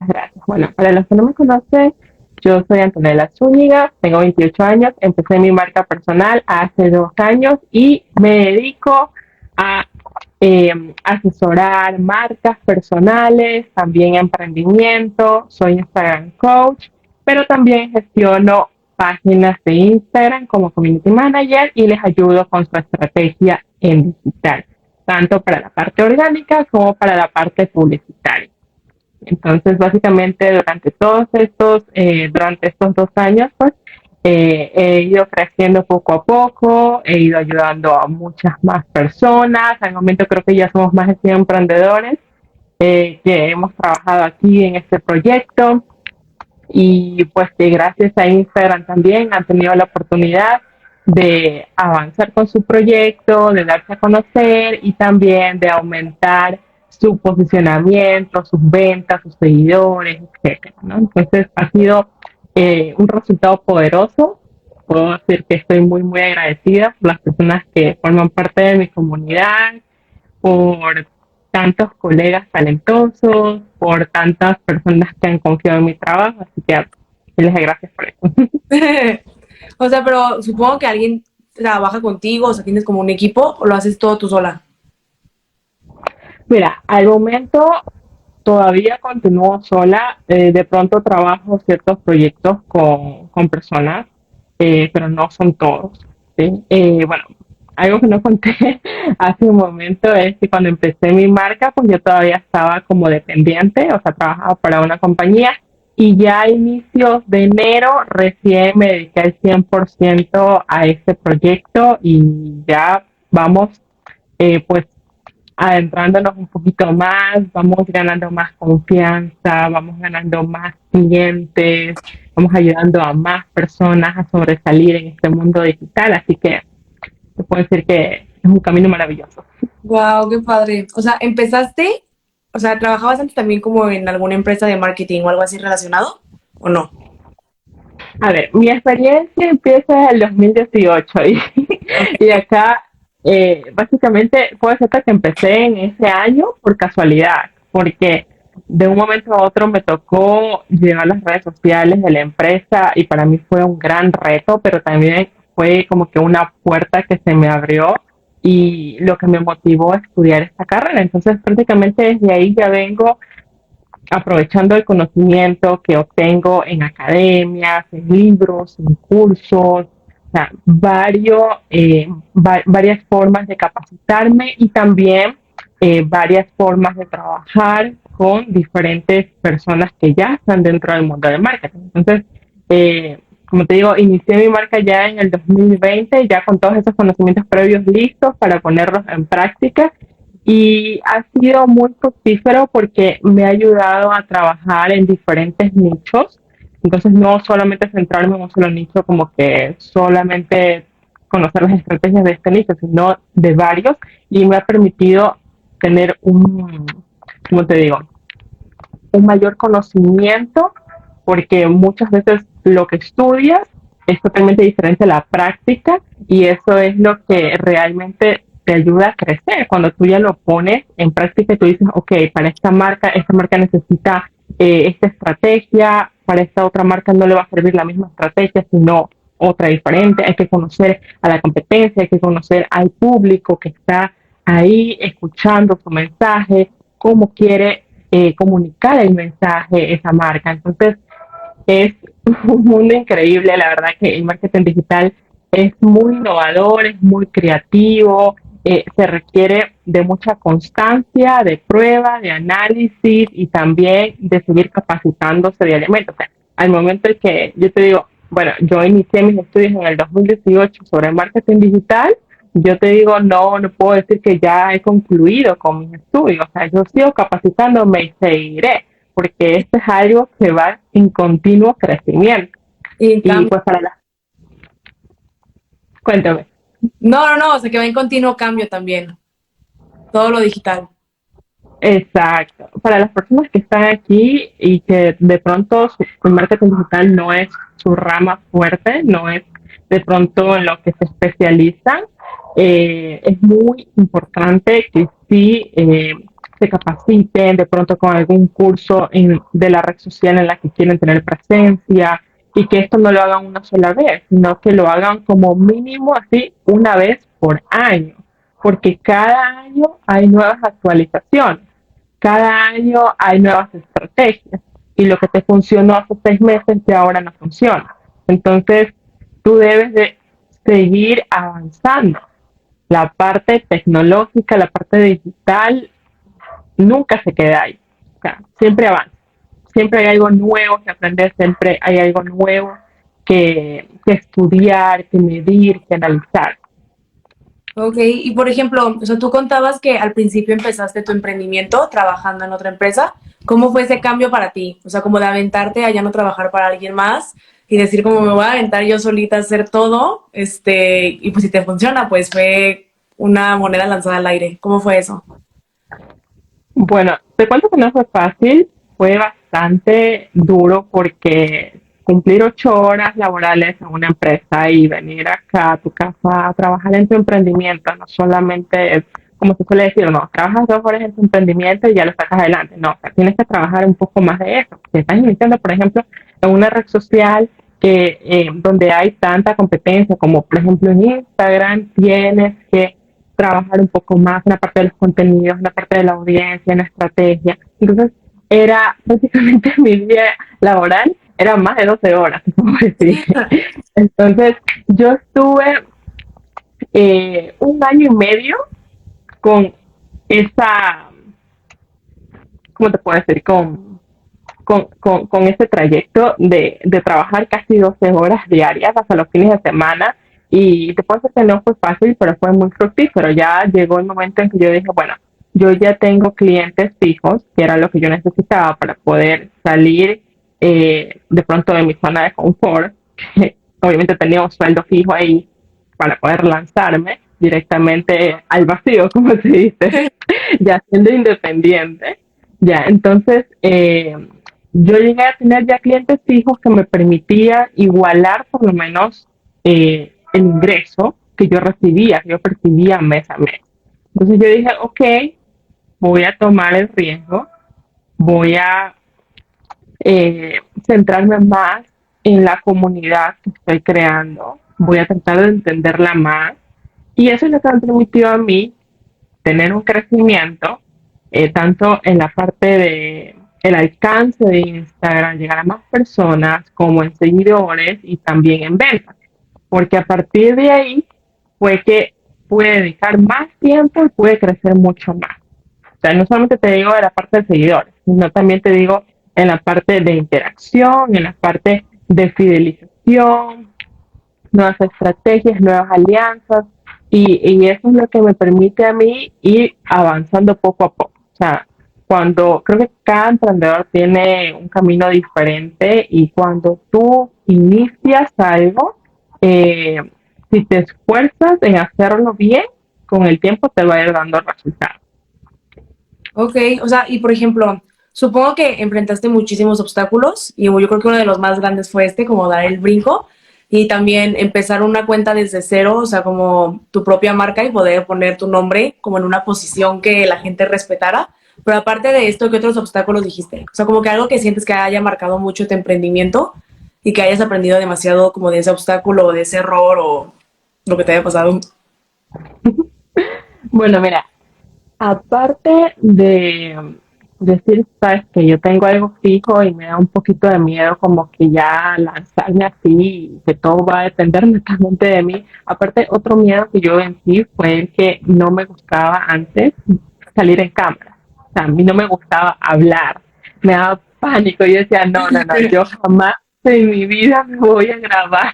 muchas gracias. Bueno, para los que no me conocen, yo soy Antonella Zúñiga, tengo 28 años, empecé mi marca personal hace 2 años y me dedico a asesorar marcas personales, también emprendimiento, soy Instagram coach, pero también gestiono páginas de Instagram como community manager y les ayudo con su estrategia en digital, tanto para la parte orgánica como para la parte publicitaria. Entonces, básicamente, durante estos 2 años, pues, he ido creciendo poco a poco, he ido ayudando a muchas más personas. Al momento creo que ya somos más de 100 emprendedores que hemos trabajado aquí en este proyecto y pues que gracias a Instagram también han tenido la oportunidad de avanzar con su proyecto, de darse a conocer y también de aumentar su posicionamiento, sus ventas, sus seguidores, etcétera, ¿no? Entonces ha sido un resultado poderoso. Puedo decir que estoy muy, muy agradecida por las personas que forman parte de mi comunidad, por tantos colegas talentosos, por tantas personas que han confiado en mi trabajo, así que les doy gracias por eso. O sea, pero supongo que alguien trabaja contigo, o sea, tienes como un equipo o lo haces todo tú sola. Mira, al momento todavía continúo sola, de pronto trabajo ciertos proyectos con personas, pero no son todos. ¿Sí? Bueno, algo que no conté hace un momento es que cuando empecé mi marca, pues yo todavía estaba como dependiente, o sea, trabajaba para una compañía y ya a inicios de enero recién me dediqué al 100% a este proyecto y ya vamos, pues adentrándonos un poquito más, vamos ganando más confianza, vamos ganando más clientes, vamos ayudando a más personas a sobresalir en este mundo digital, así que te puedo decir que es un camino maravilloso. Wow, qué padre. O sea, empezaste, o sea, ¿trabajabas antes también como en alguna empresa de marketing o algo así relacionado? ¿O no? A ver, mi experiencia empieza en el 2018 Ok. y acá básicamente puede ser que empecé en ese año por casualidad, porque de un momento a otro me tocó llevar las redes sociales de la empresa y para mí fue un gran reto, pero también fue como que una puerta que se me abrió y lo que me motivó a estudiar esta carrera. Entonces prácticamente desde ahí ya vengo aprovechando el conocimiento que obtengo en academias, en libros, en cursos, o sea, varias formas de capacitarme y también varias formas de trabajar con diferentes personas que ya están dentro del mundo del marketing. Entonces, como te digo, inicié mi marca ya en el 2020, ya con todos esos conocimientos previos listos para ponerlos en práctica y ha sido muy fructífero porque me ha ayudado a trabajar en diferentes nichos. Entonces, no solamente centrarme en un solo nicho, como que solamente conocer las estrategias de este nicho, sino de varios. Y me ha permitido tener como te digo, un mayor conocimiento, porque muchas veces lo que estudias es totalmente diferente a la práctica y eso es lo que realmente te ayuda a crecer. Cuando tú ya lo pones en práctica y tú dices, ok, para esta marca necesita esta estrategia, para esta otra marca no le va a servir la misma estrategia, sino otra diferente. Hay que conocer a la competencia, hay que conocer al público que está ahí escuchando su mensaje, cómo quiere comunicar el mensaje esa marca. Entonces, es un mundo increíble, la verdad que el marketing digital es muy innovador, es muy creativo, se requiere de mucha constancia, de prueba, de análisis y también de seguir capacitándose diariamente. O sea, al momento en que yo te digo, bueno, yo inicié mis estudios en el 2018 sobre marketing digital, yo te digo, no puedo decir que ya he concluido con mis estudios, o sea, yo sigo capacitándome y seguiré porque esto es algo que va en continuo crecimiento. Y en Y cambio, pues cuéntame. no, o sea, que va en continuo cambio también, todo lo digital. Exacto. Para las personas que están aquí y que de pronto su marketing digital no es su rama fuerte, no es de pronto en lo que se especializan, es muy importante que sí se capaciten de pronto con algún curso de la red social en la que quieren tener presencia y que esto no lo hagan una sola vez, sino que lo hagan como mínimo así una vez por año, porque cada año hay nuevas actualizaciones, cada año hay nuevas estrategias y lo que te funcionó hace 6 meses ya ahora no funciona. Entonces, tú debes de seguir avanzando. La parte tecnológica, la parte digital, nunca se queda ahí. O sea, siempre avanza. Siempre hay algo nuevo que aprender, siempre hay algo nuevo que estudiar, que medir, que analizar. Ok, y por ejemplo, o sea, tú contabas que al principio empezaste tu emprendimiento trabajando en otra empresa. ¿Cómo fue ese cambio para ti? O sea, como de aventarte a ya no trabajar para alguien más y decir como me voy a aventar yo solita a hacer todo, y pues si te funciona, pues fue una moneda lanzada al aire. ¿Cómo fue eso? Bueno, te cuento que no fue fácil, fue bastante duro porque cumplir 8 horas laborales en una empresa y venir acá a tu casa a trabajar en tu emprendimiento, no solamente es, como se suele decir, no, trabajas 2 horas en tu emprendimiento y ya lo sacas adelante, no, o sea, tienes que trabajar un poco más de eso. Si estás iniciando, por ejemplo, en una red social donde hay tanta competencia como por ejemplo en Instagram, tienes que trabajar un poco más en la parte de los contenidos, en la parte de la audiencia, en la estrategia. Entonces, era prácticamente mi día laboral, era más de 12 horas, puedo decir. Entonces, yo estuve 1 año y medio con esa, ¿cómo te puedo decir? Con ese trayecto de trabajar casi 12 horas diarias hasta los fines de semana. Y te puedo decir que no fue fácil, pero fue muy fructífero. Ya llegó el momento en que yo dije, bueno, yo ya tengo clientes fijos, que era lo que yo necesitaba para poder salir de pronto de mi zona de confort, que obviamente tenía un sueldo fijo ahí para poder lanzarme directamente al vacío, como se dice, ya siendo independiente. Ya, entonces yo llegué a tener ya clientes fijos que me permitía igualar por lo menos el ingreso que yo recibía, que yo percibía mes a mes. Entonces yo dije, ok, voy a tomar el riesgo, voy a centrarme más en la comunidad que estoy creando, voy a tratar de entenderla más y eso es lo que me permitió a mí tener un crecimiento, tanto en la parte de el alcance de Instagram, llegar a más personas, como en seguidores y también en ventas. Porque a partir de ahí fue que pude dedicar más tiempo y pude crecer mucho más. O sea, no solamente te digo de la parte de seguidores, sino también te digo en la parte de interacción, en la parte de fidelización, nuevas estrategias, nuevas alianzas, y eso es lo que me permite a mí ir avanzando poco a poco. O sea, cuando creo que cada emprendedor tiene un camino diferente y cuando tú inicias algo, eh, si te esfuerzas en hacerlo bien, con el tiempo te va a ir dando resultados. Ok, o sea, y por ejemplo, supongo que enfrentaste muchísimos obstáculos y yo creo que uno de los más grandes fue como dar el brinco y también empezar una cuenta desde cero, o sea, como tu propia marca y poder poner tu nombre como en una posición que la gente respetara. Pero aparte de esto, ¿qué otros obstáculos dijiste? O sea, como que algo que sientes que haya marcado mucho tu emprendimiento y que hayas aprendido demasiado como de ese obstáculo o de ese error o lo que te haya pasado. Bueno, mira, aparte de decir, sabes que yo tengo algo fijo y me da un poquito de miedo como que ya lanzarme así y que todo va a depender netamente de mí. Aparte, otro miedo que yo vencí fue el que no me gustaba antes salir en cámara. O sea, a mí no me gustaba hablar, me daba pánico. Yo decía, no, no, no, yo jamás en mi vida me voy a grabar,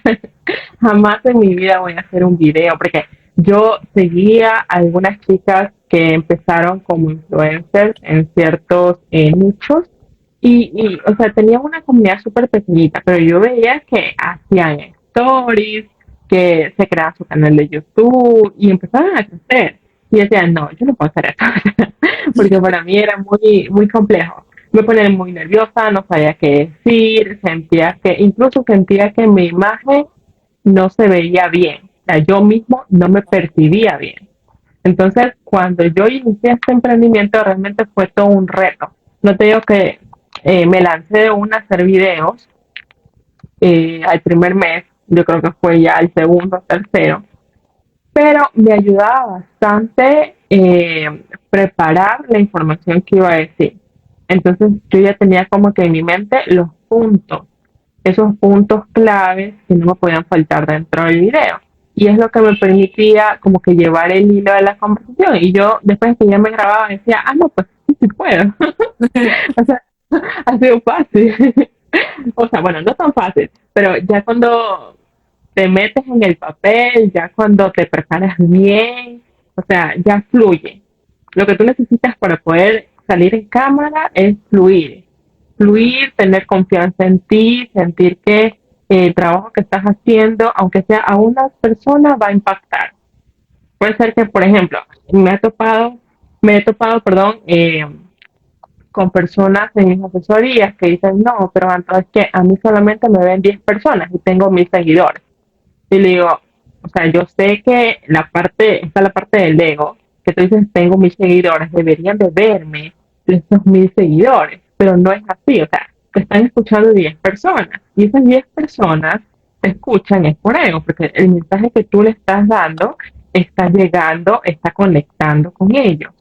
jamás en mi vida voy a hacer un video, porque yo seguía a algunas chicas que empezaron como influencers en ciertos nichos o sea, tenían una comunidad súper pequeñita, pero yo veía que hacían stories, que se creaban su canal de YouTube y empezaban a crecer. Y decían, no, yo no puedo hacer eso, porque para mí era muy, muy complejo. Me ponía muy nerviosa, no sabía qué decir, incluso sentía que mi imagen no se veía bien. O sea, yo mismo no me percibía bien. Entonces, cuando yo inicié este emprendimiento, realmente fue todo un reto. No te digo que me lancé de una a hacer videos al primer mes, yo creo que fue ya el segundo o tercero, pero me ayudaba bastante preparar la información que iba a decir. Entonces yo ya tenía como que en mi mente los puntos, esos puntos claves que no me podían faltar dentro del video. Y es lo que me permitía como que llevar el hilo de la conversación. Y yo después que ya me grababa decía, ah, no, pues sí, sí puedo. O sea, ha sido fácil. O sea, bueno, no tan fácil, pero ya cuando te metes en el papel, ya cuando te preparas bien, o sea, ya fluye. Lo que tú necesitas para poder salir en cámara es fluir. Fluir, tener confianza en ti, sentir que el trabajo que estás haciendo, aunque sea a una persona, va a impactar. Puede ser que, por ejemplo, me he topado, perdón, con personas en mis asesorías que dicen, no, pero entonces que a mí solamente me ven 10 personas y tengo 1,000 seguidores. Y le digo, o sea, yo sé que está la parte del ego, que tú dices, tengo 1,000 seguidores, deberían de verme esos 1,000 seguidores, pero no es así, o sea, te están escuchando 10 personas y esas 10 personas te escuchan es por ego, porque el mensaje que tú le estás dando está llegando, está conectando con ellos.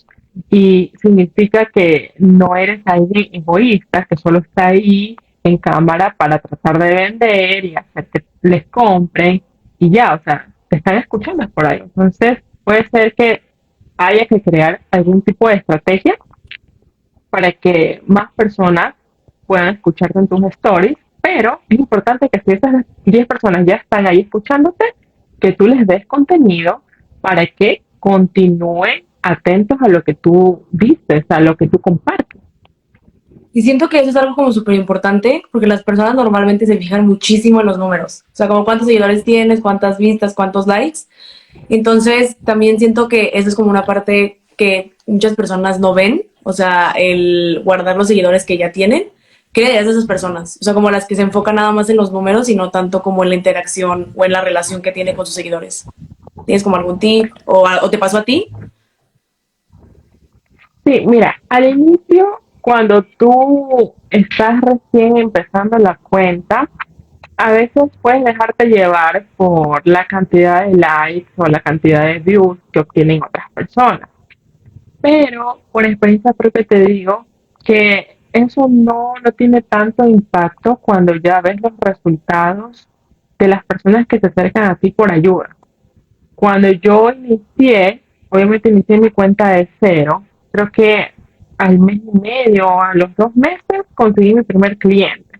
Y significa que no eres alguien egoísta que solo está ahí en cámara para tratar de vender y hacer que les compren y ya, o sea, te están escuchando por ahí. Entonces, puede ser que haya que crear algún tipo de estrategia para que más personas puedan escucharte en tus stories, pero es importante que si esas 10 personas ya están ahí escuchándote, que tú les des contenido para que continúen atentos a lo que tú dices, a lo que tú compartes. Y siento que eso es algo como súper importante porque las personas normalmente se fijan muchísimo en los números. O sea, como cuántos seguidores tienes, cuántas vistas, cuántos likes. Entonces, también siento que eso es como una parte que muchas personas no ven. O sea, el guardar los seguidores que ya tienen. ¿Qué le dirías a esas personas? O sea, como las que se enfocan nada más en los números y no tanto como en la interacción o en la relación que tiene con sus seguidores. ¿Tienes como algún tip o te pasó a ti? Sí, mira, al inicio, cuando tú estás recién empezando la cuenta, a veces puedes dejarte llevar por la cantidad de likes o la cantidad de views que obtienen otras personas. Pero por experiencia propia te digo que eso no tiene tanto impacto cuando ya ves los resultados de las personas que se acercan a ti por ayuda. Cuando yo inicié, obviamente inicié mi cuenta de cero, creo que al mes y medio, a los 2 meses, conseguí mi primer cliente.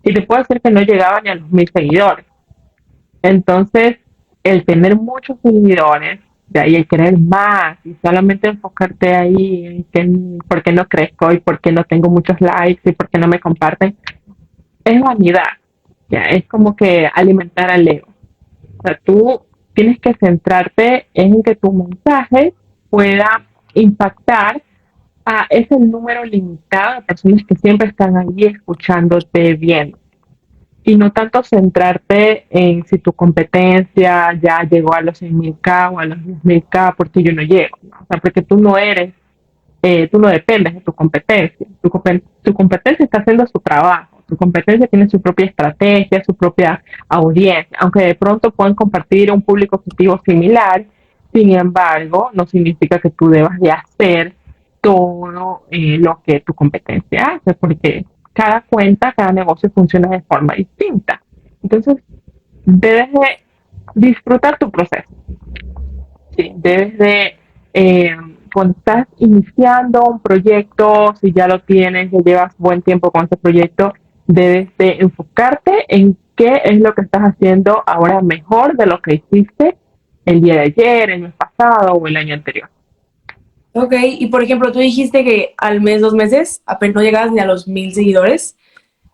Y te puedo decir que no llegaba ni a los 1,000 seguidores. Entonces, el tener muchos seguidores, de ahí el querer más y solamente enfocarte ahí en que, por qué no crezco y por qué no tengo muchos likes y por qué no me comparten, es vanidad. Ya, es como que alimentar al ego. O sea, tú tienes que centrarte en que tu mensaje pueda impactar a ese número limitado de personas que siempre están ahí escuchándote bien y no tanto centrarte en si tu competencia ya llegó a los 100,000K o a los 10,000K porque yo no llego, ¿no? O sea, porque tú no dependes de tu competencia. Tu competencia está haciendo su trabajo. Tu competencia tiene su propia estrategia, su propia audiencia, aunque de pronto pueden compartir un público objetivo similar, sin embargo, no significa que tú debas de hacer todo lo que tu competencia hace, porque cada cuenta, cada negocio funciona de forma distinta. Entonces, debes de disfrutar tu proceso. Sí, debes de, cuando estás iniciando un proyecto, si ya lo tienes, ya llevas buen tiempo con ese proyecto, debes de enfocarte en qué es lo que estás haciendo ahora mejor de lo que hiciste el día de ayer, el mes pasado o el año anterior. Ok, y por ejemplo, tú dijiste que al mes, 2 meses, apenas no llegabas ni a los 1000 seguidores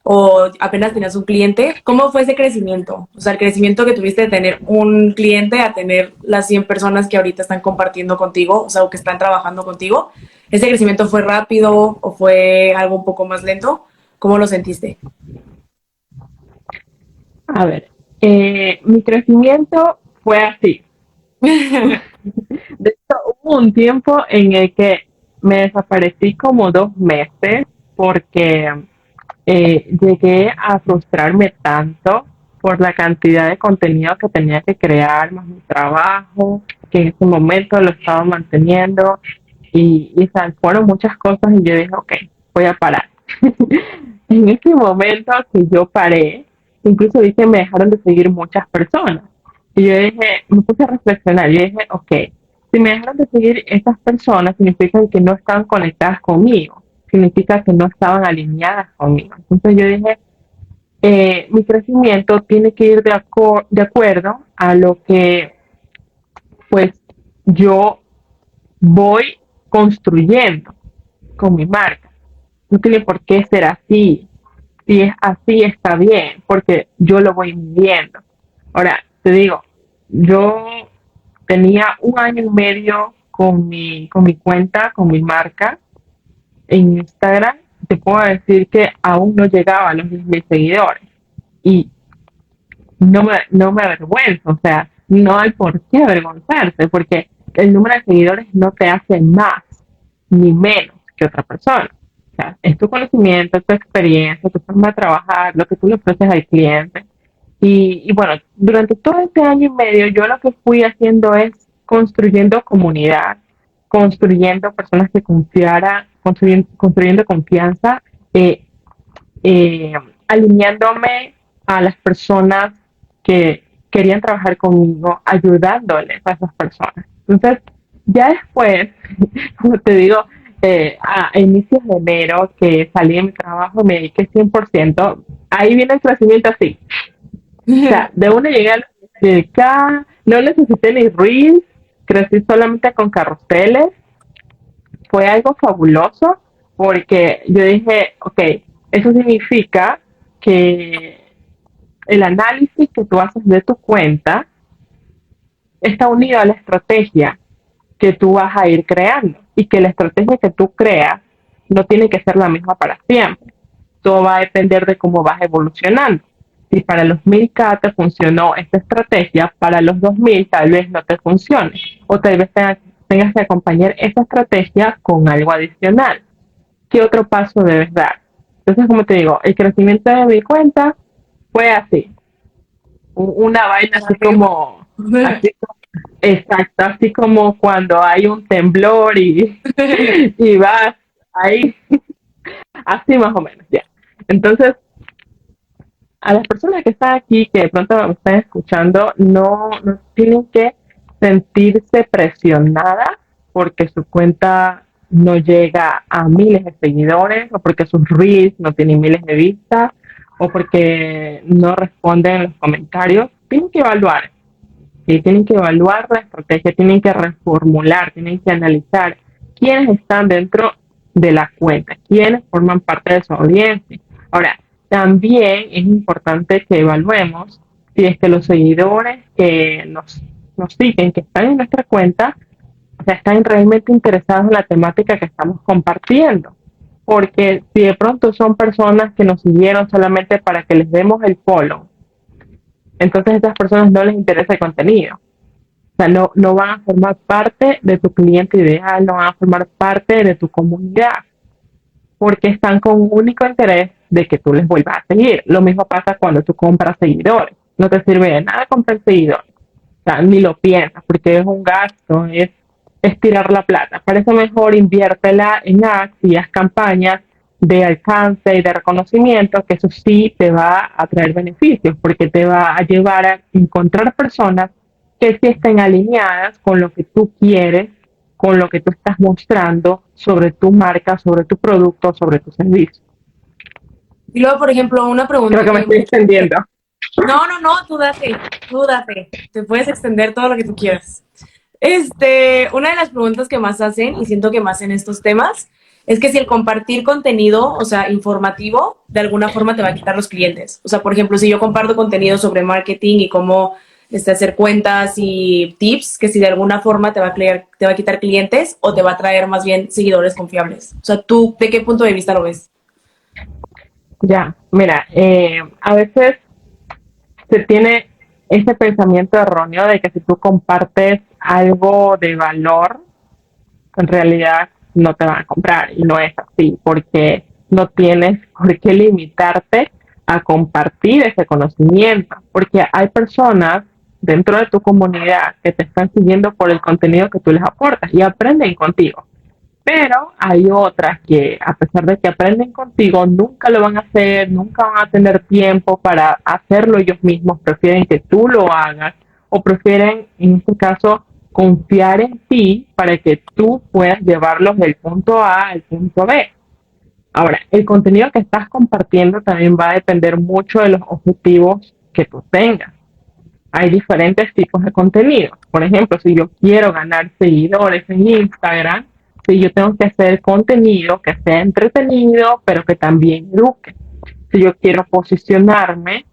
o apenas tenías un cliente. ¿Cómo fue ese crecimiento? O sea, el crecimiento que tuviste de tener un cliente a tener las 100 personas que ahorita están compartiendo contigo, o sea, o que están trabajando contigo. ¿Ese crecimiento fue rápido o fue algo un poco más lento? ¿Cómo lo sentiste? A ver, mi crecimiento fue así. De hecho, hubo un tiempo en el que me desaparecí como 2 meses porque llegué a frustrarme tanto por la cantidad de contenido que tenía que crear, más mi trabajo, que en ese momento lo estaba manteniendo y o sea, fueron muchas cosas y yo dije, ok, voy a parar. En ese momento que yo paré, incluso vi que me dejaron de seguir muchas personas. Y yo dije, me puse a reflexionar, yo dije, ok, si me dejaron de seguir estas personas, significa que no estaban conectadas conmigo, significa que no estaban alineadas conmigo. Entonces yo dije, mi crecimiento tiene que ir de acuerdo a lo que pues yo voy construyendo con mi marca. No tiene por qué ser así. Si es así, está bien, porque yo lo voy viviendo. Ahora, te digo, yo tenía 1 año y medio con mi cuenta, con mi marca en Instagram. Te puedo decir que aún no llegaba a los 10.000 seguidores. Y no me avergüenzo, o sea, no hay por qué avergonzarse, porque el número de seguidores no te hace más ni menos que otra persona. O sea, es tu conocimiento, tu experiencia, tu forma de trabajar, lo que tú le ofreces al cliente. Y bueno, durante todo este 1 año y medio yo lo que fui haciendo es construyendo comunidad, construyendo personas que confiaran, construyendo confianza, eh, eh, alineándome a las personas que querían trabajar conmigo, ayudándoles a esas personas. Entonces, ya después, como te digo, a inicios de enero que salí de mi trabajo, me dediqué 100%, ahí viene el crecimiento así. O sea, de una llegué a de acá, no necesité ni reels, crecí solamente con carruseles, fue algo fabuloso porque yo dije, ok, eso significa que el análisis que tú haces de tu cuenta está unido a la estrategia que tú vas a ir creando y que la estrategia que tú creas no tiene que ser la misma para siempre. Todo va a depender de cómo vas evolucionando. Si para los 1000K te funcionó esta estrategia, para los 2000 tal vez no te funcione. O tal vez tengas que acompañar esa estrategia con algo adicional. ¿Qué otro paso debes dar? Entonces, como te digo, el crecimiento de mi cuenta fue así. Una vaina así como, así, exacto, así como cuando hay un temblor y vas ahí, así más o menos, ya. Entonces, a las personas que están aquí, que de pronto me están escuchando, no tienen que sentirse presionadas porque su cuenta no llega a miles de seguidores o porque sus reels no tienen miles de vistas o porque no responden los comentarios. Tienen que evaluar, ¿sí? Tienen que evaluar la estrategia, tienen que reformular, tienen que analizar quiénes están dentro de la cuenta, quiénes forman parte de su audiencia. Ahora, también es importante que evaluemos si es que los seguidores que nos siguen, que están en nuestra cuenta, o sea, están realmente interesados en la temática que estamos compartiendo. Porque si de pronto son personas que nos siguieron solamente para que les demos el follow, entonces a estas personas no les interesa el contenido. O sea, no van a formar parte de tu cliente ideal, no van a formar parte de tu comunidad, porque están con un único interés de que tú les vuelvas a seguir. Lo mismo pasa cuando tú compras seguidores. No te sirve de nada comprar seguidores. O sea, ni lo piensas, porque es un gasto, es tirar la plata. Para eso mejor inviértela en ads y haz campañas de alcance y de reconocimiento, que eso sí te va a traer beneficios, porque te va a llevar a encontrar personas que sí estén alineadas con lo que tú quieres, con lo que tú estás mostrando sobre tu marca, sobre tu producto, sobre tu servicio. Y luego, por ejemplo, una Creo pregunta que me que... estoy extendiendo. No, no, no, tú date. Te puedes extender todo lo que tú quieras. Una de las preguntas que más hacen, y siento que más en estos temas, es que si el compartir contenido, o sea, informativo, de alguna forma te va a quitar los clientes. O sea, por ejemplo, si yo comparto contenido sobre marketing y cómo hacer cuentas y tips, que si de alguna forma te va a quitar clientes o te va a traer más bien seguidores confiables. O sea, ¿tú de qué punto de vista lo ves? Ya, mira, a veces se tiene ese pensamiento erróneo de que si tú compartes algo de valor, en realidad no te van a comprar y no es así, porque no tienes por qué limitarte a compartir ese conocimiento, porque hay personas dentro de tu comunidad que te están siguiendo por el contenido que tú les aportas y aprenden contigo. Pero hay otras que, a pesar de que aprenden contigo, nunca lo van a hacer, nunca van a tener tiempo para hacerlo ellos mismos, prefieren que tú lo hagas o prefieren, en este caso, confiar en ti para que tú puedas llevarlos del punto A al punto B. Ahora, el contenido que estás compartiendo también va a depender mucho de los objetivos que tú tengas. Hay diferentes tipos de contenido. Por ejemplo, si yo quiero ganar seguidores en Instagram, si yo tengo que hacer contenido que sea entretenido, pero que también eduque. Si yo quiero posicionarme,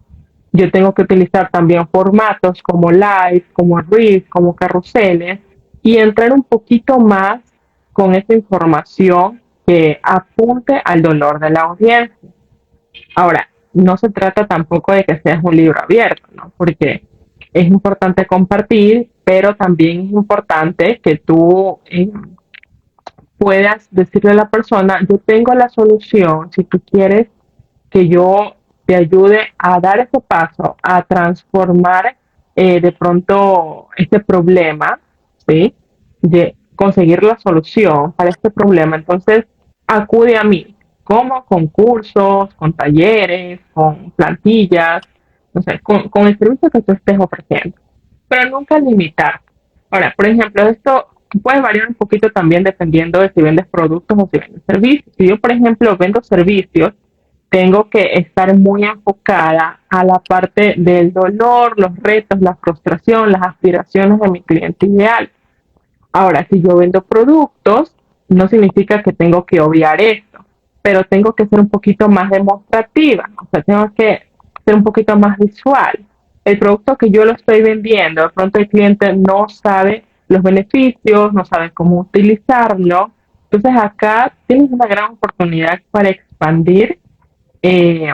yo tengo que utilizar también formatos como live, como reels, como carruseles y entrar un poquito más con esa información que apunte al dolor de la audiencia. Ahora, no se trata tampoco de que seas un libro abierto, ¿no? Porque es importante compartir, pero también es importante que tú puedas decirle a la persona, yo tengo la solución, si tú quieres que yo te ayude a dar ese paso, a transformar de pronto este problema, ¿sí? De conseguir la solución para este problema. Entonces, acude a mí, como con cursos, con talleres, con plantillas, no sé, con el servicio que tú estés ofreciendo, pero nunca limitar. Ahora, por ejemplo, esto puede variar un poquito también dependiendo de si vendes productos o si vendes servicios. Si yo, por ejemplo, vendo servicios, tengo que estar muy enfocada a la parte del dolor, los retos, la frustración, las aspiraciones de mi cliente ideal. Ahora, si yo vendo productos, no significa que tengo que obviar esto, pero tengo que ser un poquito más demostrativa, o sea, tengo que ser un poquito más visual. El producto que yo lo estoy vendiendo, de pronto el cliente no sabe los beneficios, no sabe cómo utilizarlo. Entonces acá tienes una gran oportunidad para expandir eh,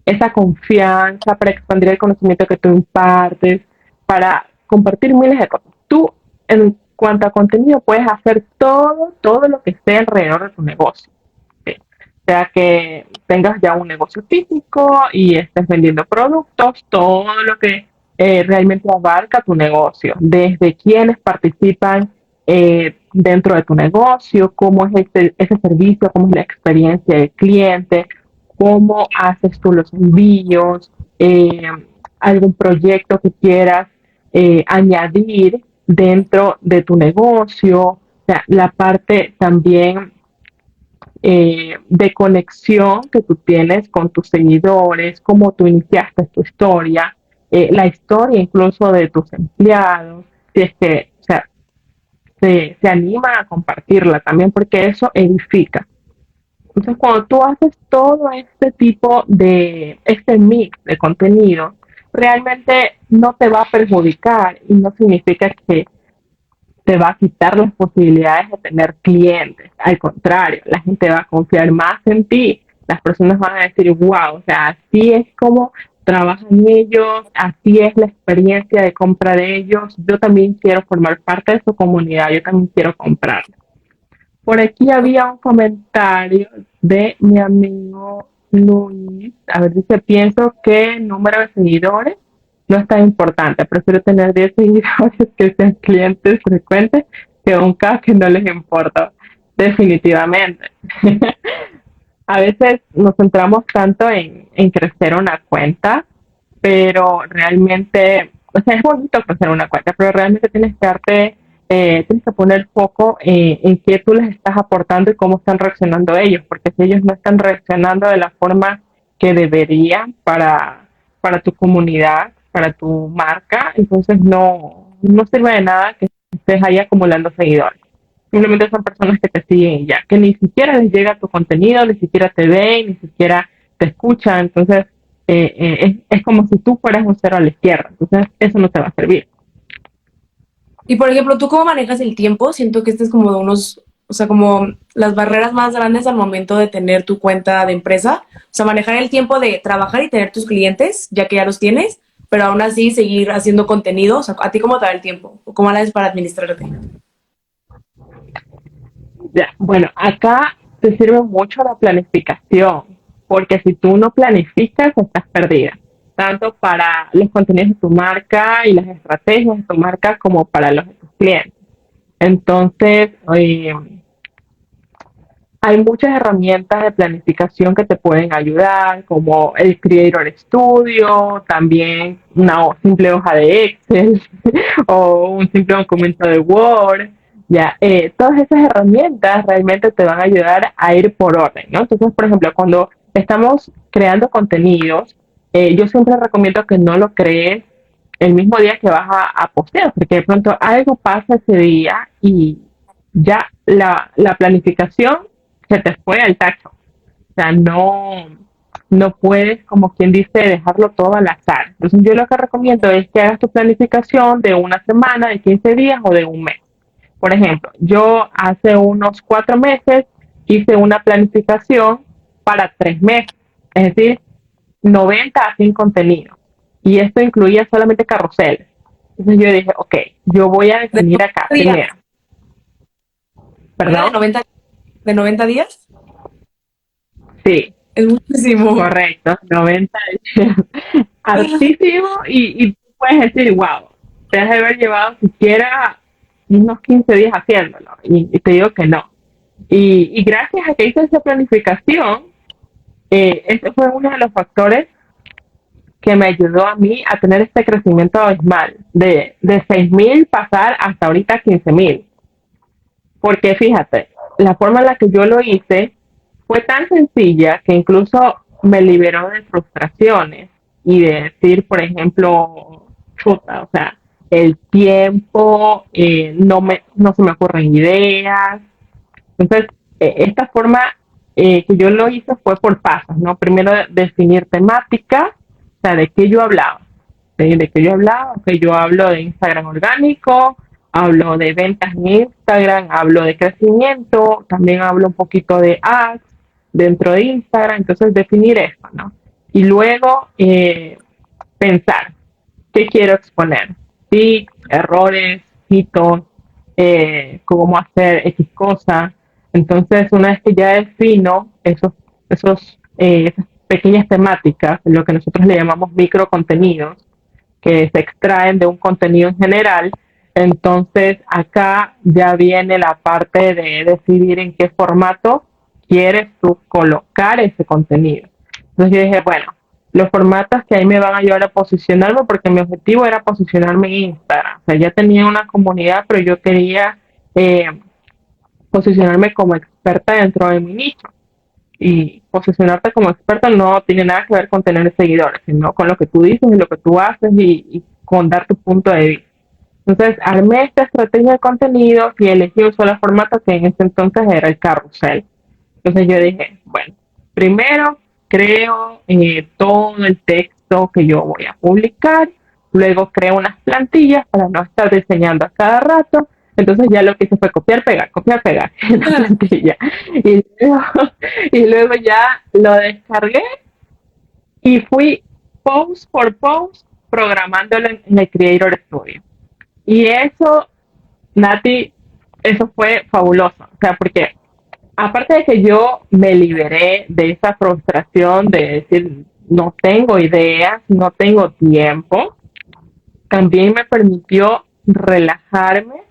esa confianza, para expandir el conocimiento que tú impartes, para compartir miles de cosas. Tú, en cuanto a contenido, puedes hacer todo lo que esté alrededor de tu negocio. ¿Sí? O sea, que tengas ya un negocio físico y estés vendiendo productos, todo lo que realmente abarca tu negocio, desde quienes participan dentro de tu negocio, cómo es ese servicio, cómo es la experiencia del cliente, cómo haces tú los envíos, algún proyecto que quieras añadir dentro de tu negocio, o sea, la parte también de conexión que tú tienes con tus seguidores, cómo tú iniciaste tu historia, la historia incluso de tus empleados, si es que, o sea, se anima a compartirla también porque eso edifica. Entonces, cuando tú haces todo este tipo de, este mix de contenido, realmente no te va a perjudicar y no significa que te va a quitar las posibilidades de tener clientes. Al contrario, la gente va a confiar más en ti. Las personas van a decir, wow, o sea, así es como trabajan ellos, así es la experiencia de compra de ellos. Yo también quiero formar parte de su comunidad, yo también quiero comprar. Por aquí había un comentario de mi amigo Luis. A ver, dice, pienso que el número de seguidores no es tan importante. Prefiero tener 10 seguidores que sean clientes frecuentes que un K que no les importa. Definitivamente. A veces nos centramos tanto en crecer una cuenta, pero realmente, o sea, es bonito crecer una cuenta, pero realmente tienes que poner foco en qué tú les estás aportando y cómo están reaccionando ellos, porque si ellos no están reaccionando de la forma que deberían para tu comunidad, para tu marca, entonces no sirve de nada que estés ahí acumulando seguidores. Simplemente son personas que te siguen y ya, que ni siquiera les llega tu contenido, ni siquiera te ven, ni siquiera te escuchan, entonces es como si tú fueras un cero a la izquierda, entonces eso no te va a servir. Y por ejemplo, ¿tú cómo manejas el tiempo? Siento que este es como de unos, o sea, como las barreras más grandes al momento de tener tu cuenta de empresa. O sea, manejar el tiempo de trabajar y tener tus clientes, ya que ya los tienes, pero aún así seguir haciendo contenido. O sea, ¿a ti cómo te da el tiempo? ¿O cómo lo haces para administrarte? Ya, bueno, acá te sirve mucho la planificación, porque si tú no planificas, estás perdida, tanto para los contenidos de tu marca y las estrategias de tu marca como para los de tus clientes. Entonces, hay muchas herramientas de planificación que te pueden ayudar, como el Creator Studio, también una simple hoja de Excel o un simple documento de Word. Ya, todas esas herramientas realmente te van a ayudar a ir por orden, ¿no? Entonces, por ejemplo, cuando estamos creando contenidos, yo siempre recomiendo que no lo crees el mismo día que vas a postear, porque de pronto algo pasa ese día y ya la planificación se te fue al tacho. O sea, no puedes, como quien dice, dejarlo todo al azar. Entonces yo lo que recomiendo es que hagas tu planificación de una semana, de 15 días o de un mes. Por ejemplo, yo hace unos 4 meses hice una planificación para 3 meses, es decir, 90 a 100 contenidos. Y esto incluía solamente carruseles. Entonces yo dije, ok, yo voy a De definir 90 acá días. primero, ¿Era perdón, de 90 días? sí, Es muchísimo. correcto, 90 días. Hartísimo y puedes decir, wow, te has de haber llevado siquiera unos 15 días haciéndolo. Y te digo que no. Y gracias a que hice esa planificación, este fue uno de los factores que me ayudó a mí a tener este crecimiento abismal, de 6.000 pasar hasta ahorita 15.000. Porque fíjate, la forma en la que yo lo hice fue tan sencilla que incluso me liberó de frustraciones y de decir, por ejemplo, chuta, o sea, el tiempo, no se me ocurren ideas. Entonces, esta forma que yo lo hice fue por pasos, ¿no? Primero definir temática, o sea, de qué yo hablaba. De qué yo hablaba, que yo hablo de Instagram orgánico, hablo de ventas en Instagram, hablo de crecimiento, también hablo un poquito de ads dentro de Instagram, entonces definir esto, ¿no? Y luego pensar qué quiero exponer, sí, errores, hitos, cómo hacer X cosa. Entonces, una vez que ya defino esas pequeñas temáticas, lo que nosotros le llamamos micro contenidos, que se extraen de un contenido en general, entonces acá ya viene la parte de decidir en qué formato quieres tú colocar ese contenido. Entonces yo dije, bueno, los formatos que ahí me van a ayudar a posicionarme, porque mi objetivo era posicionarme en Instagram. O sea, ya tenía una comunidad, pero yo quería eh, posicionarme como experta dentro de mi nicho. Y posicionarte como experta no tiene nada que ver con tener seguidores, sino con lo que tú dices y lo que tú haces y con dar tu punto de vista. Entonces, armé esta estrategia de contenido y elegí un solo formato que en ese entonces era el carrusel. Entonces yo dije, bueno, primero creo todo el texto que yo voy a publicar, luego creo unas plantillas para no estar diseñando a cada rato. Entonces ya lo que hice fue copiar, pegar en la plantilla. Y luego, y luego ya lo descargué y fui post por post programándolo en el Creator Studio. Y eso, Nati, eso fue fabuloso. O sea, porque aparte de que yo me liberé de esa frustración de decir, no tengo ideas, no tengo tiempo, también me permitió relajarme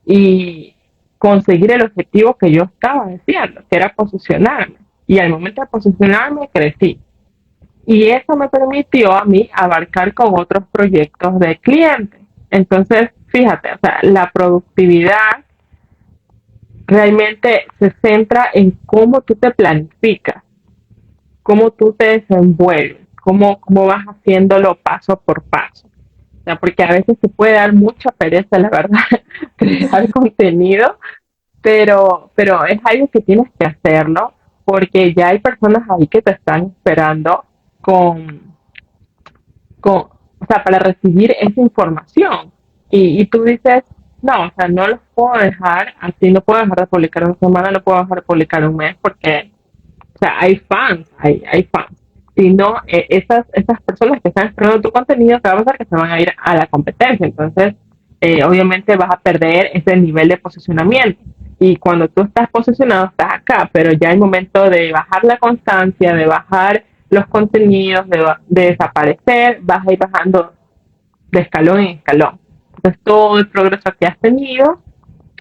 y conseguir el objetivo que yo estaba deseando, que era posicionarme. Y al momento de posicionarme, crecí. Y eso me permitió a mí abarcar con otros proyectos de clientes. Entonces, fíjate, o sea, la productividad realmente se centra en cómo tú te planificas, cómo tú te desenvuelves, cómo vas haciéndolo paso por paso. O sea, porque a veces se puede dar mucha pereza, la verdad, crear contenido, pero es algo que tienes que hacerlo porque ya hay personas ahí que te están esperando con, o sea, para recibir esa información. Y tú dices, no, o sea, no los puedo dejar así, no puedo dejar de publicar una semana, no puedo dejar de publicar un mes porque, o sea, hay fans. Si no, esas personas que están esperando tu contenido, te va a pasar que se van a ir a la competencia. Entonces, obviamente vas a perder ese nivel de posicionamiento. y cuando tú estás posicionado estás acá, pero ya el momento de bajar la constancia, de bajar los contenidos, de desaparecer, vas a ir bajando de escalón en escalón. Entonces todo el progreso que has tenido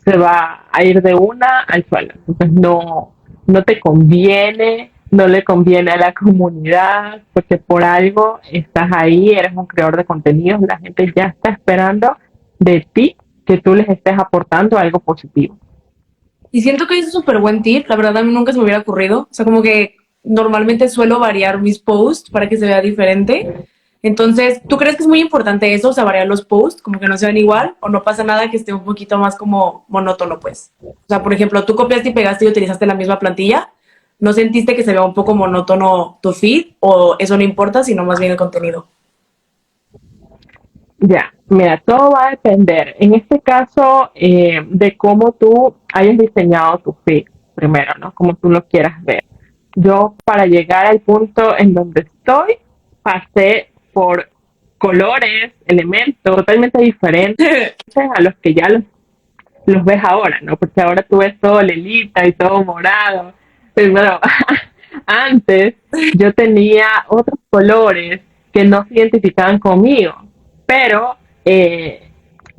se va a ir de una al suelo. Entonces no te conviene, no le conviene a la comunidad, porque por algo estás ahí, eres un creador de contenidos, la gente ya está esperando de ti que tú les estés aportando algo positivo. Y siento que es un súper buen tip, la verdad a mí nunca se me hubiera ocurrido, o sea, como que normalmente suelo variar mis posts para que se vea diferente. Entonces, ¿tú crees que es muy importante eso, o sea, variar los posts, como que no se ven igual, o no pasa nada que esté un poquito más como monótono, pues? O sea, por ejemplo, tú copiaste y pegaste y utilizaste la misma plantilla, ¿no sentiste que se vea un poco monótono tu feed, o eso no importa, sino más bien el contenido? Ya, mira, todo va a depender, en este caso, de cómo tú hayas diseñado tu feed, primero, ¿no? Como tú lo quieras ver. Yo, para llegar al punto en donde estoy, pasé por colores, elementos totalmente diferentes a los que ya los ves ahora, ¿no? Porque ahora tú ves todo lilita y todo morado. Pero antes yo tenía otros colores que no se identificaban conmigo, pero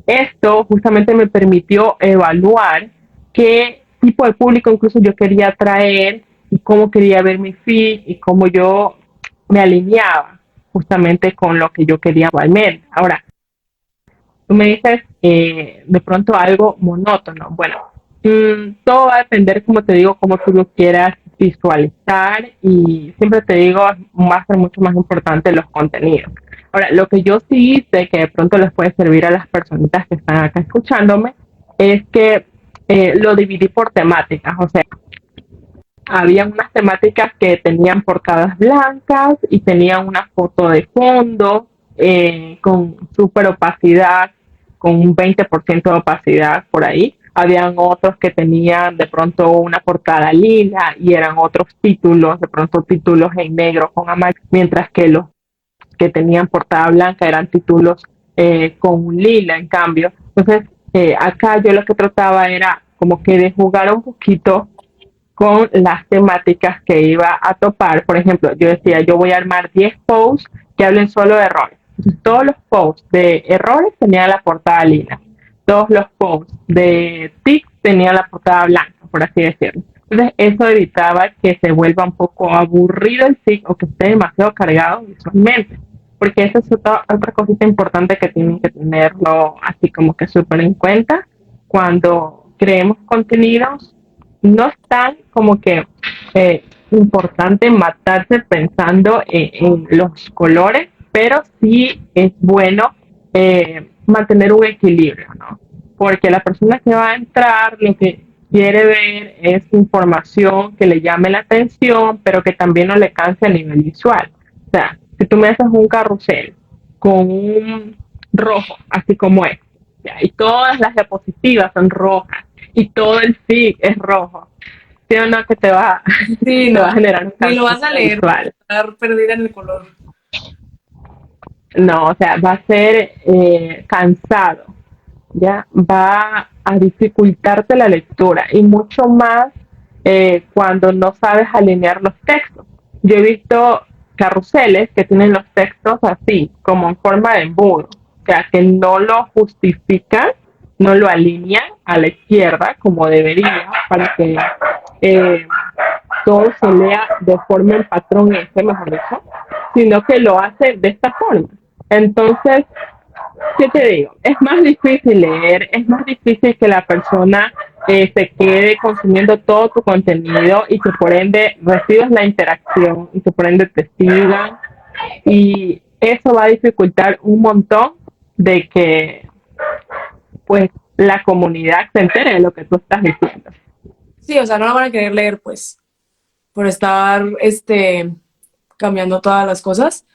esto justamente me permitió evaluar qué tipo de público incluso yo quería atraer y cómo quería ver mi feed y cómo yo me alineaba justamente con lo que yo quería actualmente. Ahora, tú me dices de pronto algo monótono. Bueno, todo va a depender, como te digo, cómo tú lo quieras visualizar y siempre te digo, va a ser mucho más importante los contenidos. Ahora, lo que yo sí hice, que de pronto les puede servir a las personitas que están acá escuchándome, es que lo dividí por temáticas. O sea, había unas temáticas que tenían portadas blancas y tenían una foto de fondo con súper opacidad, con un 20% de opacidad por ahí. Habían otros que tenían de pronto una portada lila y eran otros títulos, de pronto títulos en negro con amarillo, mientras que los que tenían portada blanca eran títulos con un lila en cambio. Entonces, acá yo lo que trataba era como que de jugar un poquito con las temáticas que iba a topar. Por ejemplo, yo decía, yo voy a armar 10 posts que hablen solo de errores. Entonces, todos los posts de errores tenían la portada lila. Todos los posts de tics tenían la portada blanca, por así decirlo. Entonces, eso evitaba que se vuelva un poco aburrido el tic o que esté demasiado cargado visualmente. Porque esa es otra cosita importante que tienen que tenerlo así como que súper en cuenta cuando creemos contenidos. No es tan como que importante matarse pensando en los colores, pero sí es bueno mantener un equilibrio, ¿no? Porque la persona que va a entrar lo que quiere ver es información que le llame la atención, pero que también no le canse a nivel visual. O sea, si tú me haces un carrusel con un rojo, así como es, ¿ya? Y todas las diapositivas son rojas, y todo el feed es rojo. ¿Sí o no que Sí, te va a no, generar un ni lo cambio vas a leer, vas visual? a estar perdida en el color. No, o sea, va a ser cansado, ¿ya? Va a dificultarte la lectura y mucho más cuando no sabes alinear los textos. Yo he visto carruseles que tienen los textos así, como en forma de embudo, o sea, que no lo justifican, no lo alinean a la izquierda como debería para que eh, todo se lea de forma en patrón ese, mejor dicho, sino que lo hace de esta forma. Entonces, ¿qué te digo? Es más difícil leer, es más difícil que la persona se quede consumiendo todo tu contenido y que por ende recibas la interacción y que por ende te sigan. Y eso va a dificultar un montón de que pues la comunidad se entere de lo que tú estás diciendo. Sí, o sea, no lo van a querer leer, pues, por estar, cambiando todas las cosas.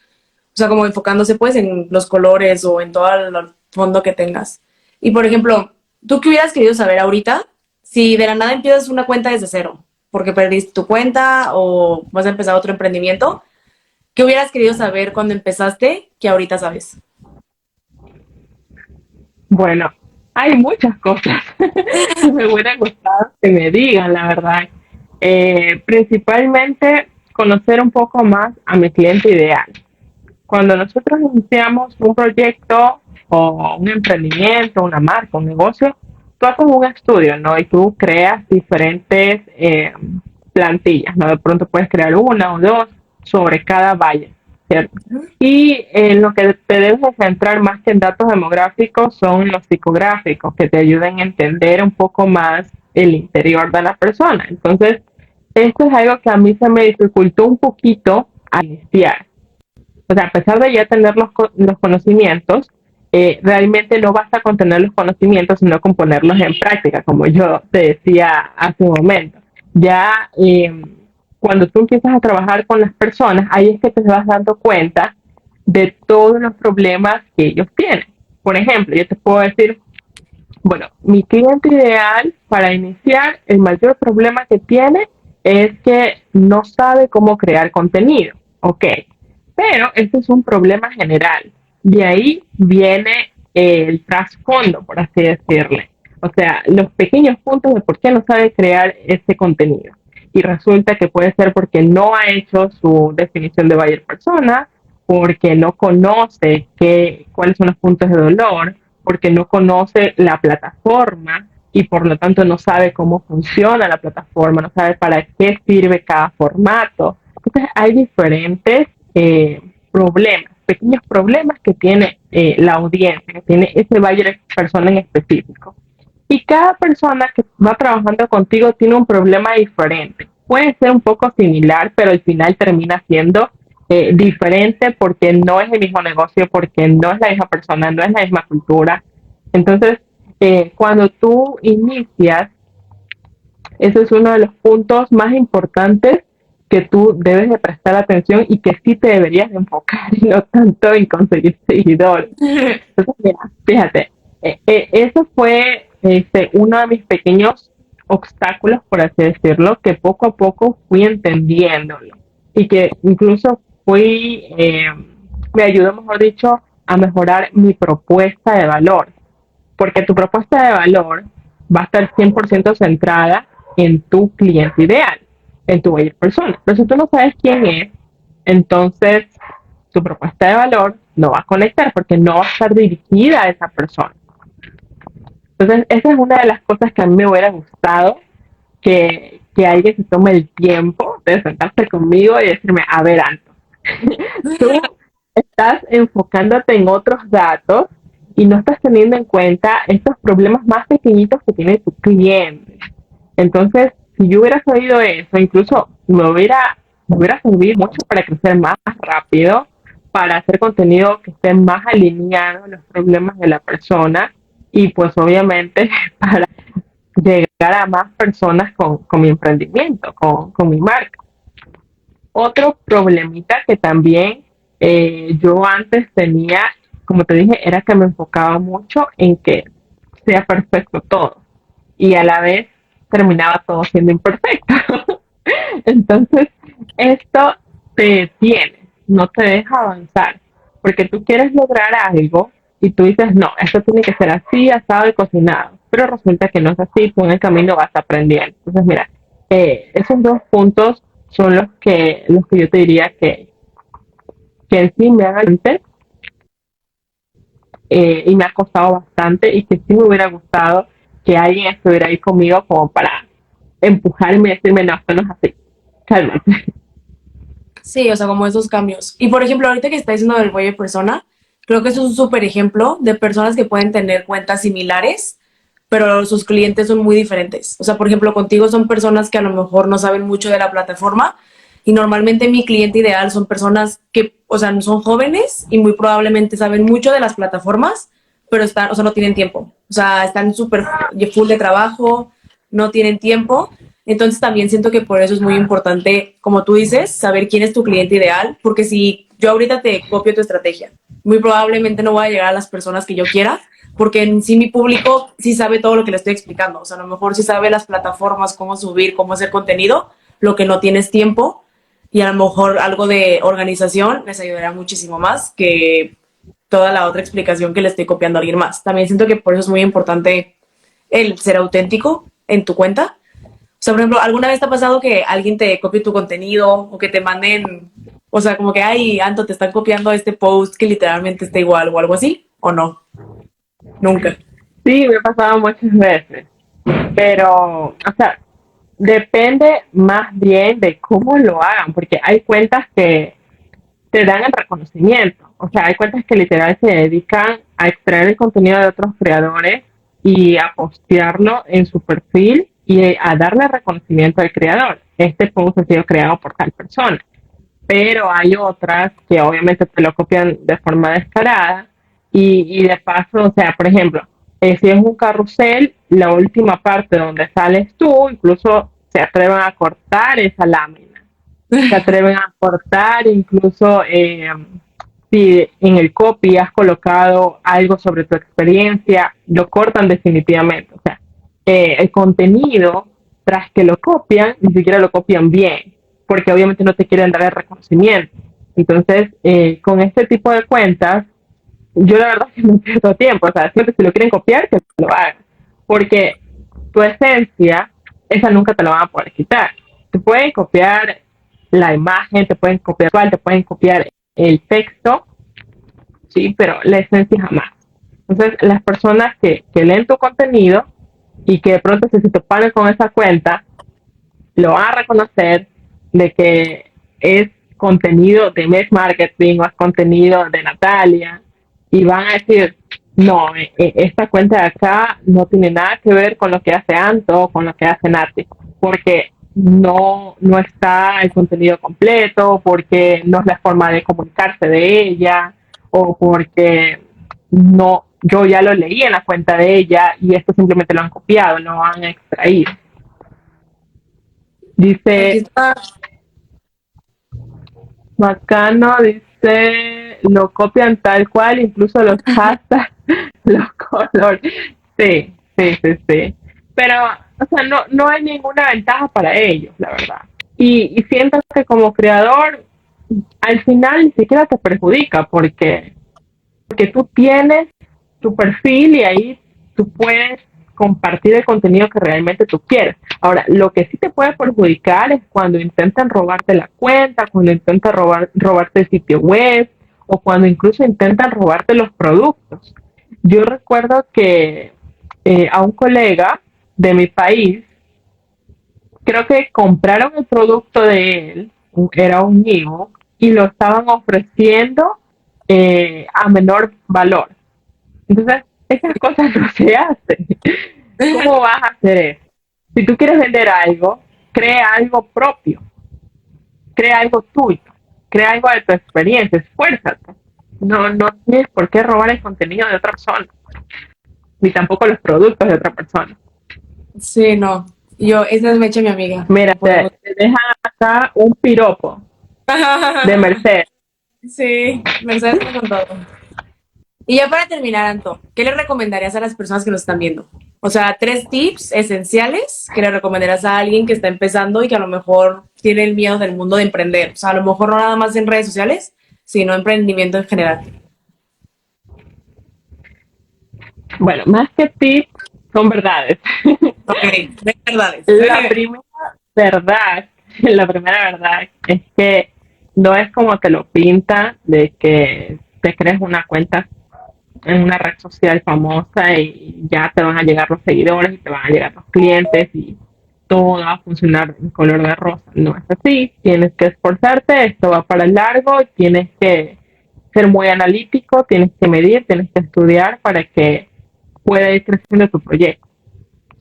O sea, como enfocándose, pues, en los colores o en todo el fondo que tengas. Y, por ejemplo, ¿tú qué hubieras querido saber ahorita si de la nada empiezas una cuenta desde cero? Porque perdiste tu cuenta o vas a empezar otro emprendimiento. ¿Qué hubieras querido saber cuando empezaste que ahorita sabes? Bueno, Hay muchas cosas que me hubiera gustado que me digan, la verdad. Principalmente conocer un poco más a mi cliente ideal. Cuando nosotros iniciamos un proyecto o un emprendimiento, una marca, un negocio, tú haces un estudio, ¿no? Y tú creas diferentes plantillas, ¿no? De pronto puedes crear una o dos sobre cada valle, ¿cierto? Y en lo que te debes centrar más que en datos demográficos son los psicográficos, que te ayuden a entender un poco más el interior de la persona. Entonces, esto es algo que a mí se me dificultó un poquito a iniciar. O sea, a pesar de ya tener los conocimientos, realmente no basta con tener los conocimientos, sino con ponerlos en práctica, como yo te decía hace un momento. Ya cuando tú empiezas a trabajar con las personas, ahí es que te vas dando cuenta de todos los problemas que ellos tienen. Por ejemplo, yo te puedo decir, bueno, mi cliente ideal para iniciar, el mayor problema que tiene es que no sabe cómo crear contenido. Ok, pero este es un problema general. De ahí viene el trasfondo, por así decirle. O sea, los pequeños puntos de por qué no sabe crear este contenido. Y resulta que puede ser porque no ha hecho su definición de buyer persona, porque no conoce cuáles son los puntos de dolor, porque no conoce la plataforma y por lo tanto no sabe cómo funciona la plataforma, no sabe para qué sirve cada formato. Entonces hay diferentes problemas, pequeños problemas que tiene la audiencia, que tiene ese buyer persona en específico. Y cada persona que va trabajando contigo tiene un problema diferente. Puede ser un poco similar, pero al final termina siendo diferente porque no es el mismo negocio, porque no es la misma persona, no es la misma cultura. Entonces, cuando tú inicias, ese es uno de los puntos más importantes que tú debes de prestar atención y que sí te deberías de enfocar y no tanto en conseguir seguidores. Entonces, mira, fíjate, eso fue uno de mis pequeños obstáculos, por así decirlo, que poco a poco fui entendiéndolo y que incluso me ayudó, mejor dicho, a mejorar mi propuesta de valor, porque tu propuesta de valor va a estar 100% centrada en tu cliente ideal, en tu buyer persona. Pero si tú no sabes quién es, entonces tu propuesta de valor no va a conectar porque no va a estar dirigida a esa persona. Entonces, esa es una de las cosas que a mí me hubiera gustado que alguien se tome el tiempo de sentarse conmigo y decirme, a ver, Anto, tú estás enfocándote en otros datos y no estás teniendo en cuenta estos problemas más pequeñitos que tiene tu cliente. Entonces, si yo hubiera sabido eso, incluso me hubiera servido mucho para crecer más rápido, para hacer contenido que esté más alineado a los problemas de la persona y pues obviamente para llegar a más personas con mi emprendimiento, con mi marca. Otro problemita que también yo antes tenía, como te dije, era que me enfocaba mucho en que sea perfecto todo y a la vez terminaba todo siendo imperfecto. Entonces, esto te detiene, no te deja avanzar, porque tú quieres lograr algo y tú dices, no, esto tiene que ser así, asado y cocinado, pero resulta que no es así, tú en el camino vas aprendiendo. Entonces, mira, esos dos puntos son los que yo te diría que en sí me han y me ha costado bastante y que sí me hubiera gustado que alguien estuviera ahí conmigo como para empujarme y decirme, no, esto no es así, cálmate. Sí, o sea, como esos cambios. Y por ejemplo, ahorita que está diciendo del buyer persona, creo que es un súper ejemplo de personas que pueden tener cuentas similares, pero sus clientes son muy diferentes. O sea, por ejemplo, contigo son personas que a lo mejor no saben mucho de la plataforma y normalmente mi cliente ideal son personas que, o sea, son jóvenes y muy probablemente saben mucho de las plataformas, pero están, o sea, no tienen tiempo. O sea, están súper full de trabajo, no tienen tiempo. Entonces también siento que por eso es muy importante, como tú dices, saber quién es tu cliente ideal, porque si yo ahorita te copio tu estrategia, muy probablemente no voy a llegar a las personas que yo quiera, porque en sí mi público sí sabe todo lo que le estoy explicando. O sea, a lo mejor sí sabe las plataformas, cómo subir, cómo hacer contenido, lo que no tienes tiempo, y a lo mejor algo de organización les ayudará muchísimo más que toda la otra explicación que le estoy copiando a alguien más. También siento que por eso es muy importante el ser auténtico en tu cuenta. O sea, por ejemplo, ¿alguna vez te ha pasado que alguien te copie tu contenido o que te manden, o sea, como que, ay, Anto, te están copiando este post que literalmente está igual o algo así? ¿O no? Nunca. Sí, me ha pasado muchas veces, pero, o sea, depende más bien de cómo lo hagan, porque hay cuentas que te dan el reconocimiento, o sea, hay cuentas que literal se dedican a extraer el contenido de otros creadores y a postearlo en su perfil y a darle reconocimiento al creador. Este post ha sido creado por tal persona, pero hay otras que obviamente te lo copian de forma descarada y de paso, o sea, por ejemplo, si es un carrusel, la última parte donde sales tú, incluso se atreven a cortar esa lámina, se atreven a cortar, incluso si en el copy has colocado algo sobre tu experiencia, lo cortan definitivamente. O sea, el contenido, tras que lo copian, ni siquiera lo copian bien, porque obviamente no te quieren dar el reconocimiento. Entonces, con este tipo de cuentas, yo la verdad que no pierdo tiempo. O sea, siempre si lo quieren copiar, que lo hagan. Porque tu esencia, esa nunca te la van a poder quitar. Te pueden copiar la imagen, te pueden copiar te pueden copiar el texto, sí, pero la esencia jamás. Entonces, las personas que leen tu contenido y que de pronto si se topan con esa cuenta, lo van a reconocer de que es contenido de Mesh Marketing o es contenido de Natalia y van a decir, no, esta cuenta de acá no tiene nada que ver con lo que hace Anto o con lo que hace Nati, porque no está el contenido completo, porque no es la forma de comunicarse de ella o porque no, yo ya lo leí en la cuenta de ella y esto simplemente lo han copiado, lo han extraído. Aquí Dice, está. bacano, dice, lo copian tal cual, incluso los hashtags, los colores. Sí, sí, sí, sí. Pero, o sea, no hay ninguna ventaja para ellos, la verdad. Y siento que como creador, al final ni siquiera te perjudica porque tú tienes tu perfil y ahí tú puedes compartir el contenido que realmente tú quieres. Ahora, lo que sí te puede perjudicar es cuando intentan robarte la cuenta, cuando intentan robarte el sitio web o cuando incluso intentan robarte los productos. Yo recuerdo que a un colega de mi país, creo que compraron el producto de él, era un higo, y lo estaban ofreciendo a menor valor. Entonces, esas cosas no se hacen. ¿Cómo vas a hacer eso? Si tú quieres vender algo, crea algo propio, crea algo tuyo, crea algo de tu experiencia, esfuérzate. No tienes por qué robar el contenido de otra persona, ni tampoco los productos de otra persona. Sí, no. Yo, esa es Mecha, mi amiga. Mira, No podemos. te dejan acá un piropo de Mercedes. Sí, Mercedes me contó. Y ya para terminar, Anto, ¿qué le recomendarías a las personas que nos están viendo? O sea, 3 tips esenciales que le recomendarías a alguien que está empezando y que a lo mejor tiene el miedo del mundo de emprender. O sea, a lo mejor no nada más en redes sociales, sino emprendimiento en general. Bueno, más que tips, son verdades. Ok, de verdades. La primera verdad, la primera verdad es que no es como te lo pinta de que te crees una cuenta en una red social famosa y ya te van a llegar los seguidores y te van a llegar los clientes y todo va a funcionar en color de rosa. No es así, tienes que esforzarte, esto va para el largo, tienes que ser muy analítico, tienes que medir, tienes que estudiar para que pueda ir creciendo tu proyecto.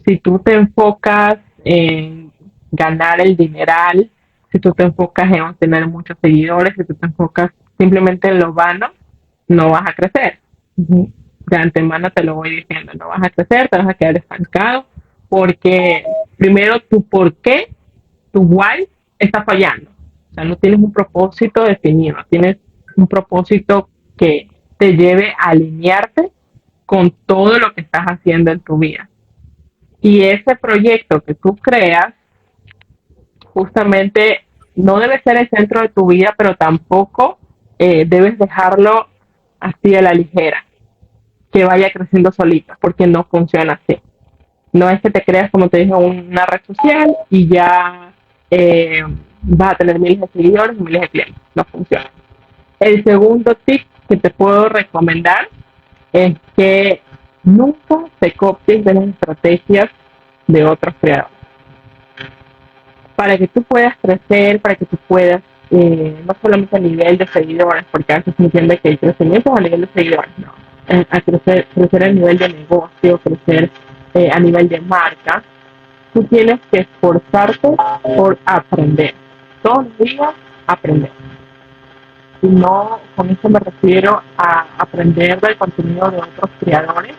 Si tú te enfocas en ganar el dineral, si tú te enfocas en obtener muchos seguidores, si tú te enfocas simplemente en lo vano, no vas a crecer. De antemano te lo voy diciendo, no vas a crecer, te vas a quedar estancado, porque primero tu por qué, tu why está fallando. O sea, no tienes un propósito definido, no tienes un propósito que te lleve a alinearte con todo lo que estás haciendo en tu vida. Y ese proyecto que tú creas, justamente no debe ser el centro de tu vida, pero tampoco debes dejarlo así a la ligera, que vaya creciendo solita, porque no funciona así. No es que te creas, como te dije, una red social y ya eh, vas a tener miles de seguidores y miles de clientes. No funciona. El segundo tip que te puedo recomendar es que nunca te copies de las estrategias de otros creadores. Para que tú puedas crecer, para que tú puedas, no solamente a nivel de seguidores, porque a veces se entiende que el crecimiento es a nivel de seguidores, no. A crecer a nivel de negocio, crecer a nivel de marca, tú tienes que esforzarte por aprender. Todos los días aprender. Y no, con eso me refiero a aprender del contenido de otros creadores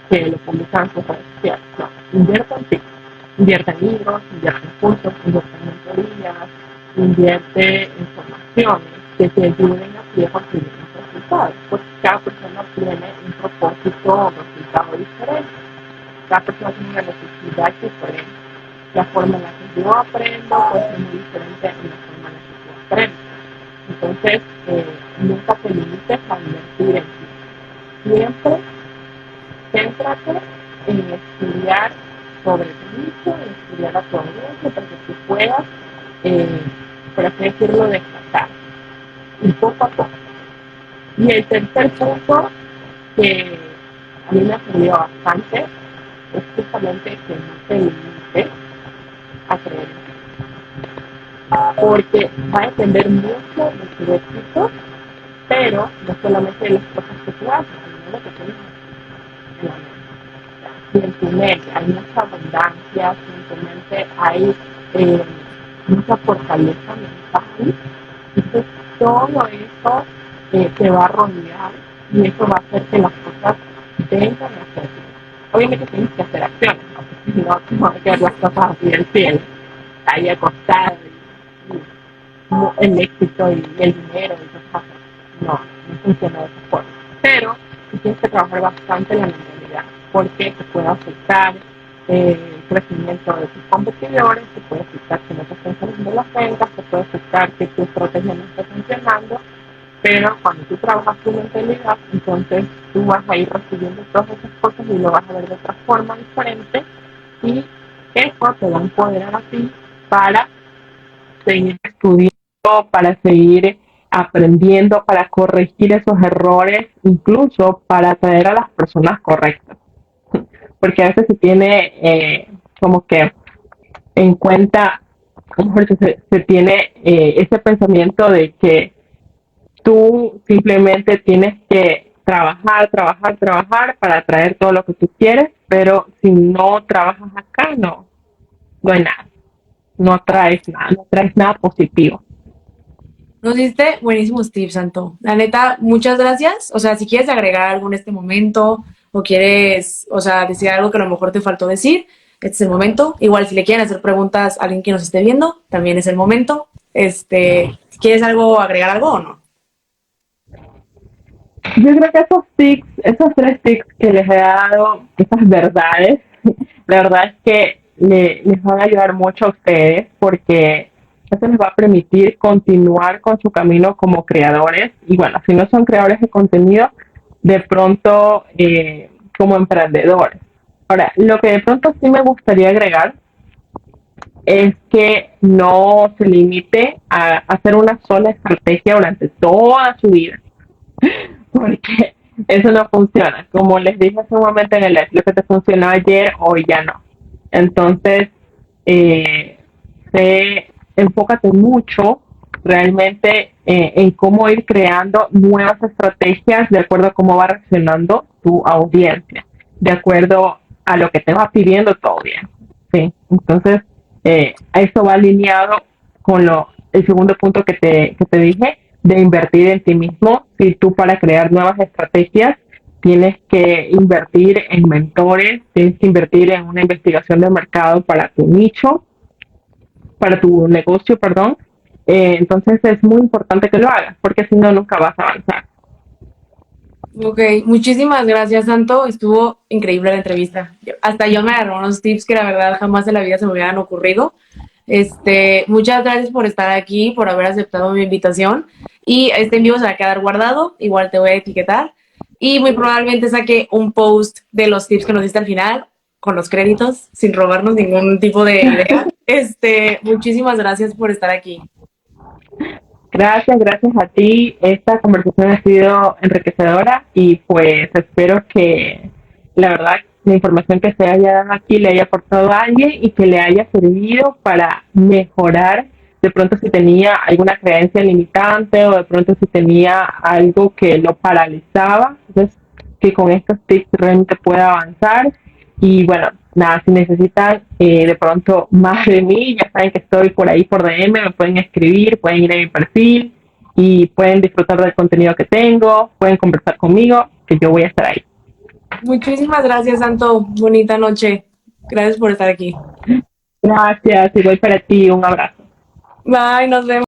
que lo publican en sus redes sociales. No, invierte en ti. Invierte en libros, invierte en cursos, invierte en mentorías, invierte en formaciones que te ayuden a ti a conseguir los resultados. Porque cada persona tiene un propósito o resultado diferente. Cada persona tiene una necesidad diferente. La forma en la que yo aprendo puede ser muy diferente a la forma en la que tú aprendes. Entonces, nunca te limites a invertir en ti. Siempre céntrate en estudiar sobre tu nicho, en estudiar a tu audiencia, para que tú puedas, por así decirlo, descansar. Y poco a poco. Y el tercer punto que a mí me ha servido bastante es justamente que no te limites a creer en ti. Porque va a depender mucho de tu éxito, pero no solamente de las cosas que tú haces, sino de lo que tienes en la mente. Si en tu mente hay mucha abundancia, si en tu mente hay mucha fortaleza mental, entonces todo eso te va a rodear y eso va a hacer que las cosas vengan a hacer. Obviamente tienes que hacer acciones, ¿no? Porque si no, no hay que ver las cosas así del cielo, ahí acostado y el éxito y el dinero y cosas así. No, no funciona de esa forma. Pero tienes que trabajar bastante la mentalidad, porque te puede afectar el crecimiento de tus competidores, te puede afectar que no te estén saliendo las ventas, te puede afectar que tu estrategia no esté funcionando, pero cuando tú trabajas tu mentalidad, entonces tú vas a ir recibiendo todas esas cosas y lo vas a ver de otra forma diferente y eso te va a empoderar a ti para seguir estudiando, para seguir aprendiendo, para corregir esos errores, incluso para atraer a las personas correctas. Porque a veces se tiene como que en cuenta, mejor se tiene ese pensamiento de que tú simplemente tienes que trabajar, trabajar, trabajar para atraer todo lo que tú quieres, pero si no trabajas acá, no hay nada, no traes nada positivo. Nos diste buenísimos tips, Santo. La neta, muchas gracias. O sea, si quieres agregar algo en este momento o quieres, o sea, decir algo que a lo mejor te faltó decir, este es el momento. Igual si le quieren hacer preguntas a alguien que nos esté viendo, también es el momento. Si quieres algo, agregar algo o no. Yo creo que esos tics, esos tres tics que les he dado, esas verdades, la verdad es que les van a ayudar mucho a ustedes porque eso les va a permitir continuar con su camino como creadores y bueno, si no son creadores de contenido, de pronto como emprendedores. Ahora, lo que de pronto sí me gustaría agregar es que no se limite a hacer una sola estrategia durante toda su vida porque eso no funciona. Como les dije hace un momento en el live, lo que te funcionó ayer, hoy ya no. Entonces, eh, enfócate mucho realmente en cómo ir creando nuevas estrategias de acuerdo a cómo va reaccionando tu audiencia, de acuerdo a lo que te va pidiendo tu audiencia. ¿Sí? Entonces, eso va alineado con el segundo punto que te dije, de invertir en ti mismo. Si tú para crear nuevas estrategias tienes que invertir en mentores, tienes que invertir en una investigación de mercado para tu nicho, para tu negocio, perdón. Entonces es muy importante que lo hagas, porque si no, nunca vas a avanzar. Ok, muchísimas gracias, Santo. Estuvo increíble la entrevista. Hasta yo me agarré unos tips que la verdad jamás en la vida se me hubieran ocurrido. Muchas gracias por estar aquí, por haber aceptado mi invitación. Y este en vivo se va a quedar guardado, igual te voy a etiquetar. Y muy probablemente saque un post de los tips que nos diste al final, con los créditos, sin robarnos ningún tipo de idea. Muchísimas gracias por estar aquí. Gracias a ti. Esta conversación ha sido enriquecedora y pues espero que la verdad la información que se haya dado aquí le haya aportado a alguien y que le haya servido para mejorar de pronto si tenía alguna creencia limitante o de pronto si tenía algo que lo paralizaba. Entonces, que con estos tips realmente pueda avanzar. Y bueno, nada, si necesitan de pronto más de mí, ya saben que estoy por ahí por DM, me pueden escribir, pueden ir a mi perfil y pueden disfrutar del contenido que tengo, pueden conversar conmigo, que yo voy a estar ahí. Muchísimas gracias, Santo. Bonita noche. Gracias por estar aquí. Gracias, igual para ti, un abrazo. Bye, nos vemos.